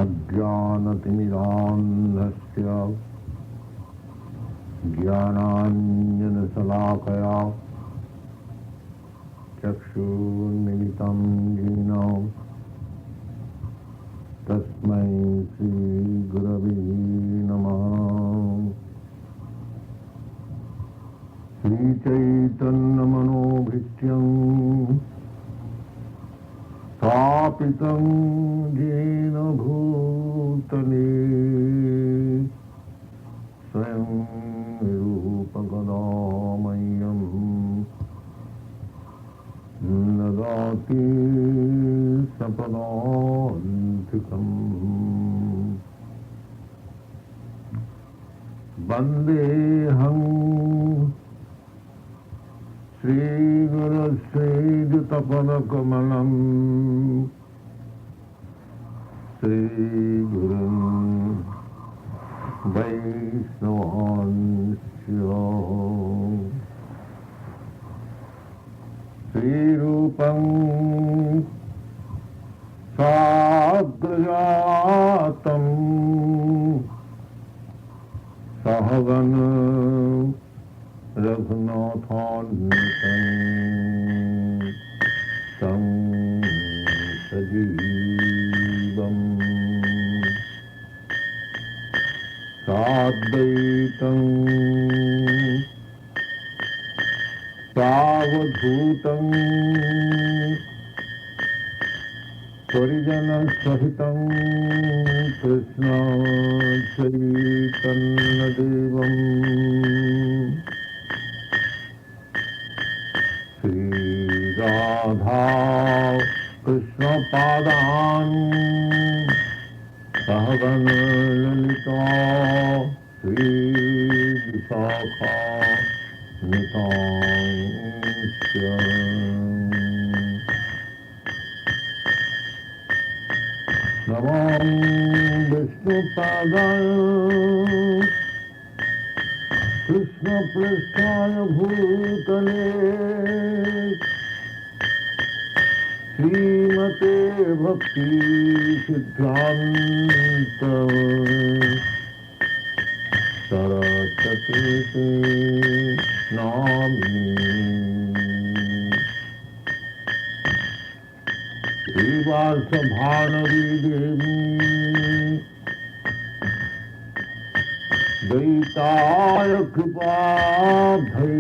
ajñāna-timirāndhasya jñānāñjana-śalākayā cakṣur unmīlitaṁ yena tasmai śrī-gurave namaḥ śrī-caitanya-mano स्थापितं येन bhū-tale स्वयं रूपकदामह्यं ददाति सपदान्तिकम् वन्देऽहं श्री-युता-pada-kamalaṁ श्री-gurūn śrī-rūpaṁ साग्रजातं saha-gaṇa-raghunāthānvitaṁ तं sa-jīvam साद्वैतं सावधूतं parijana-sahitam kṛṣṇa-caitanya-devaṁ śrī-rādhā-kṛṣṇa-pādān saha-gaṇa-lalitā-śrī-viśākhānvitāṁ namaḥ viṣṇu-pādāya kṛṣṇa-preṣṭhāya bhū-tale śrīmate bhaktisiddhānta sarasvatīti śrī-vārṣabhānavī-devī-dayitāya kṛpā-bhai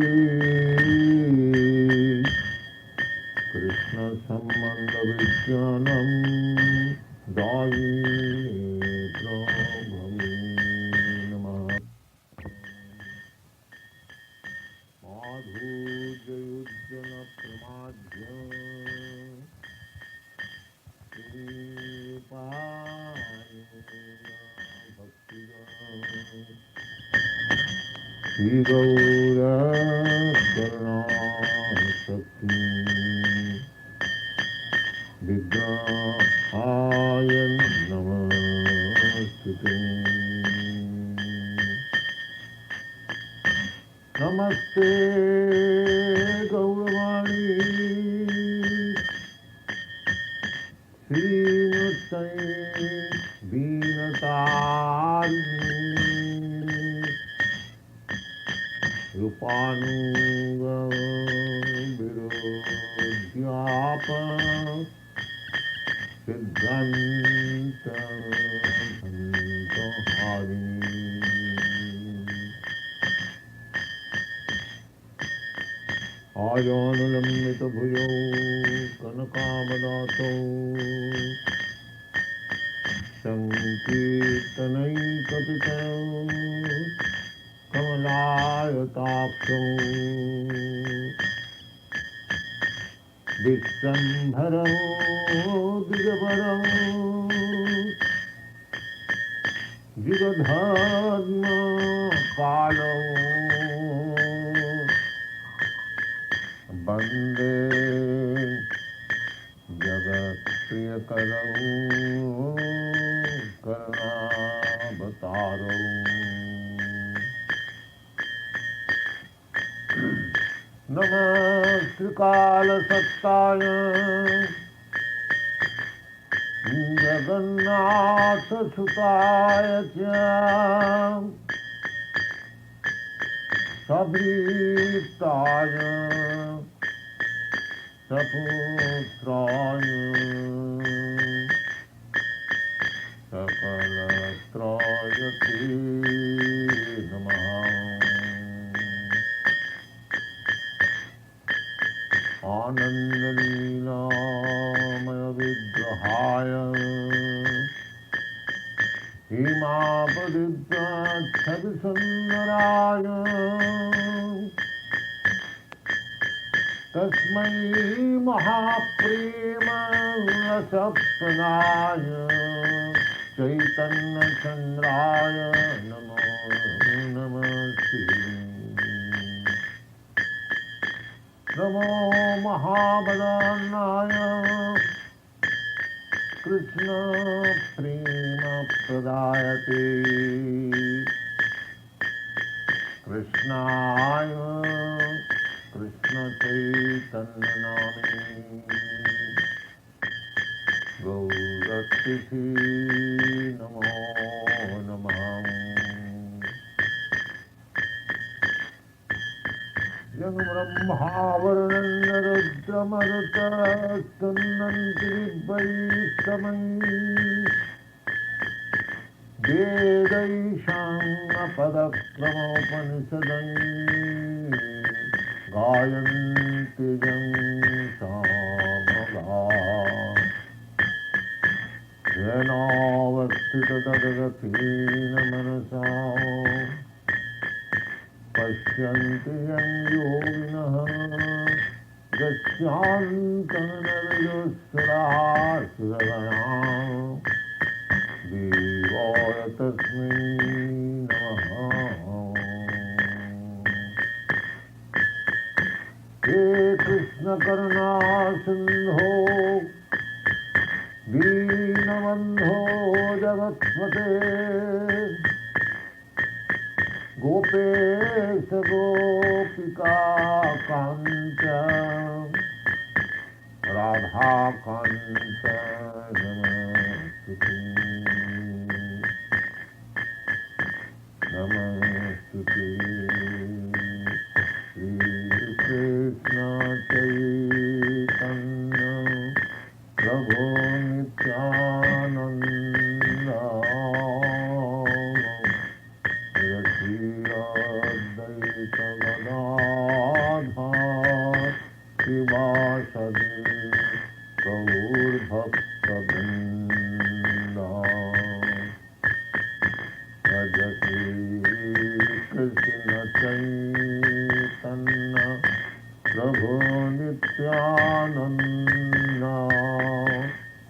kṛṣṇa-sambandha-vijñāna-dāyine namaḥ śrī-gaura-karuṇā-śakti-vigrahāya namaste namaste gaura-vāṇī śrī-mūrtaye dīna-tāriṇe rūpaṁ-viruddhāpa-siddhānta-siddhānta ājānu-lambita-bhujau kanaka-madato sankirtanaikapitaro कमलायताक्षो विश्वम्भरो द्विजवरो युगधर्म कालो वन्दे जगत्प्रियकरो करुणावतारो नमः श्रीकालसत्ताय जगन्नाथसुताय च सभृताय सपुत्राय सकलत्राय ते नमः। आनन्दलीलामय विग्रहाय हेमापदिव्याच्छविसुन्दराय तस्मै महाप्रेमरसप्रदाय चैतन्यचन्द्राय नमो नमस्ते। नमो महाबलाय कृष्ण प्रेम प्रदायते कृष्णाय कृष्ण चैतन्य नामिने गौरतिथे नमो नमः। यं ब्रह्मा वरुणं रुद्रमरुतस्तुन्नन्ति दिव्यैस्तमै वेदैशाङ्गपदक्रमोपनिषदै गायन्ति यं सामगा येनावस्थिततद्गतेन मनसा पश्यन्ति यं योगिनः गच्छान्तनरयोऽसुरासुरगणा देवाय तस्मै नमः। हे कृष्ण करुणा सिन्धो दीनबन्धो जगत्पते गोपेश गोपिका कान्त राधा कान्त नमस्तुते नमस्तुते। श्रीकृष्ण चैतन्य प्रभो नित्यानन्द शिवासदि गौर्भक्तवृन्द भज श्रीकृष्ण चैतन्य प्रभो नित्यानन्द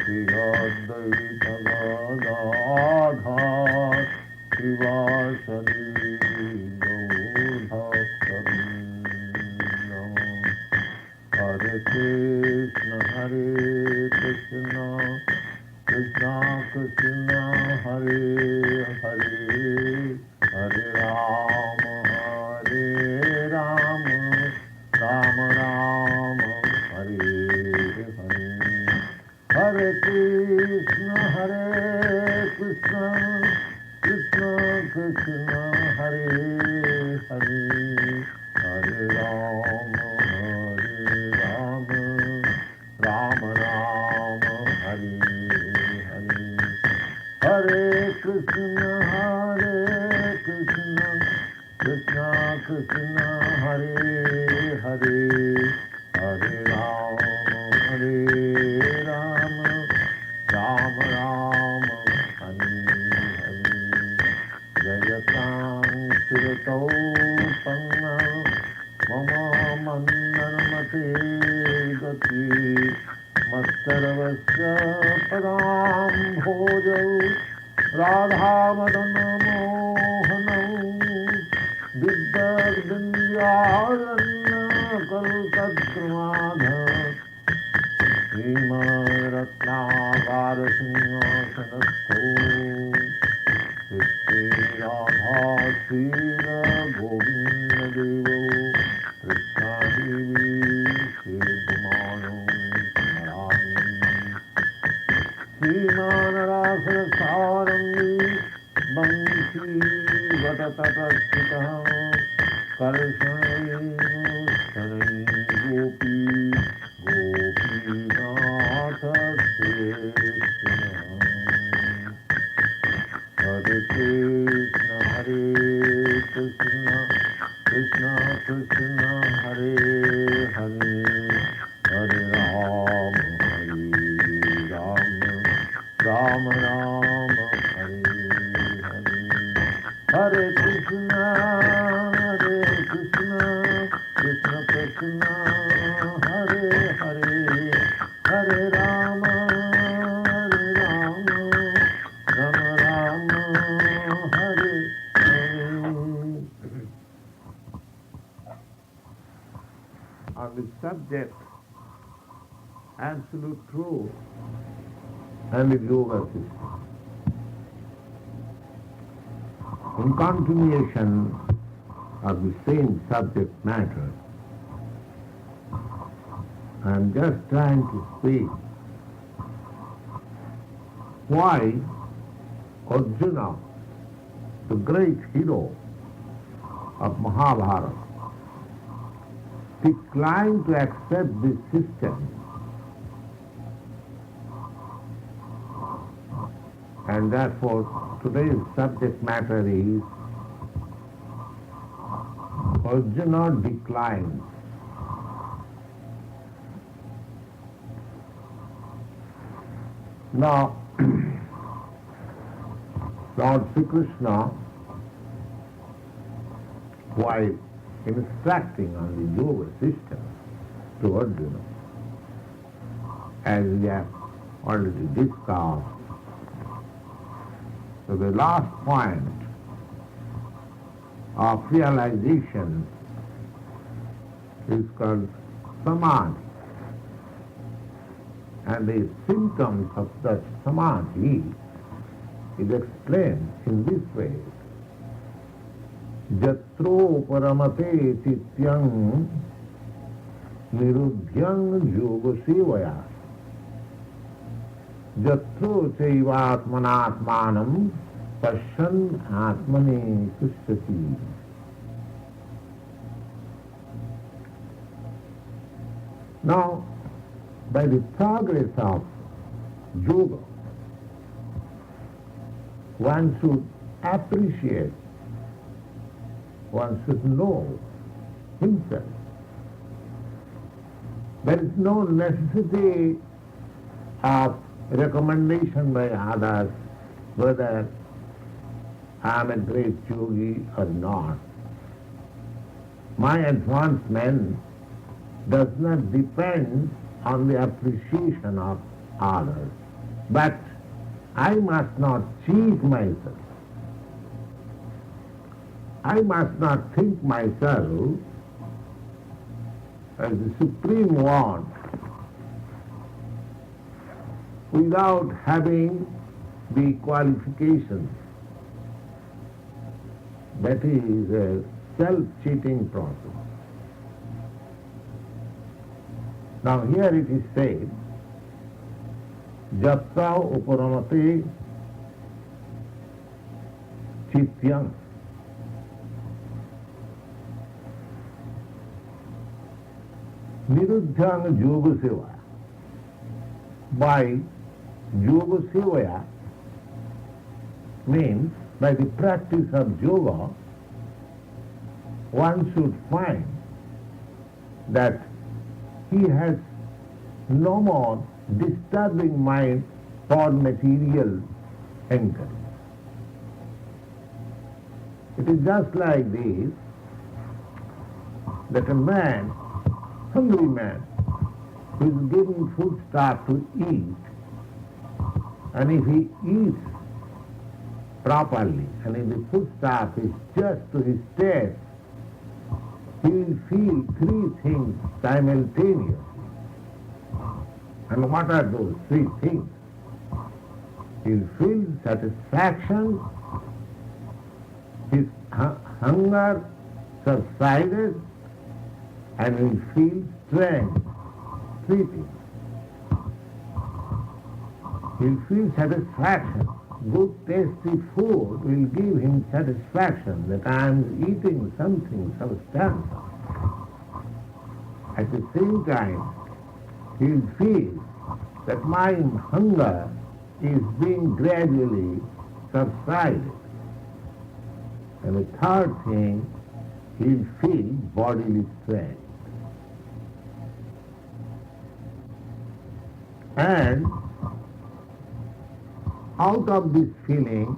श्री अद्वैत गदाधर शिवासदि हरे कृष्ण कृष्ण कृष्ण हरे हरे हरे राम राम राम राम हरे हरे। हरे कृष्ण कृष्ण कृष्ण हरे हरे हरे राम राम राम हरे हरे। हरे कृष्ण कृष्ण कृष्ण हरे हरे हरे राम राम राम राम हरे हरे। जयतां सुरतौ पन्ना मम मन्दनमते गति मत्सर्वस्य पदां भोजौ राधामदनमोहनौ विद्यारण्यकल्पद्रुमाध हेमरत्नागारसिंहासनस्थौ श्रीराधा श्रीरघोविन्ददेवौ कृष्णादेवी श्रीगुमानो स्मरामि। vatatatastitah karṣṇa-caitanya-devaṁ Hare Krishna, Hare Krishna, Krishna Krishna, Hare Hare, Hare Rama, Rama Rama, Hare Hare. Hare Krishna, Krishna Krishna, Hare Hare, Hare Rama, Rama Rama, Hare Hare. On the subject, absolute truth and the yoga system. In continuation of the same subject matter, I am just trying to speak why Arjuna, the great hero of Mahabharata, declined to accept this system, and therefore today's subject matter is Arjuna declines. Now, Lord Sri Krishna, while instructing on the yoga system to Arjuna, as we have already discussed, so the last point of realization is called samadhi, and the symptoms of such samadhi is explained in this way. Jatro paramate tityang niruddhyang yoga sevaya jatro chaivatmanatmanam pasyan atmane tushyati. Now, by the progress of yoga, one should appreciate, one should know himself. There is no necessity of recommendation by others whether I am a great yogi or not. My advancement does not depend on the appreciation of others, but I must not cheat myself. I must not think myself as the supreme one without having the qualifications. That is a self-cheating process. Now here it is said, Jatra uparamate chityam. Niruddhyang yoga sevaya. By yoga sevaya means by the practice of yoga, one should find that he has no more disturbing mind for material anger. It is just like this, that a man, hungry man, who is given foodstuff to eat, and if he eats properly, and if the foodstuff is just to his taste, he will feel three things simultaneously. And what are those three things? He will feel satisfaction, his hunger subsided, and he will feel strength. Three things. He will feel satisfaction good tasty food will give him satisfaction that I am eating something substantial. At the same time, he will feel that my hunger is being gradually subsided. And the third thing, he will feel bodily strength. And out of this feeling,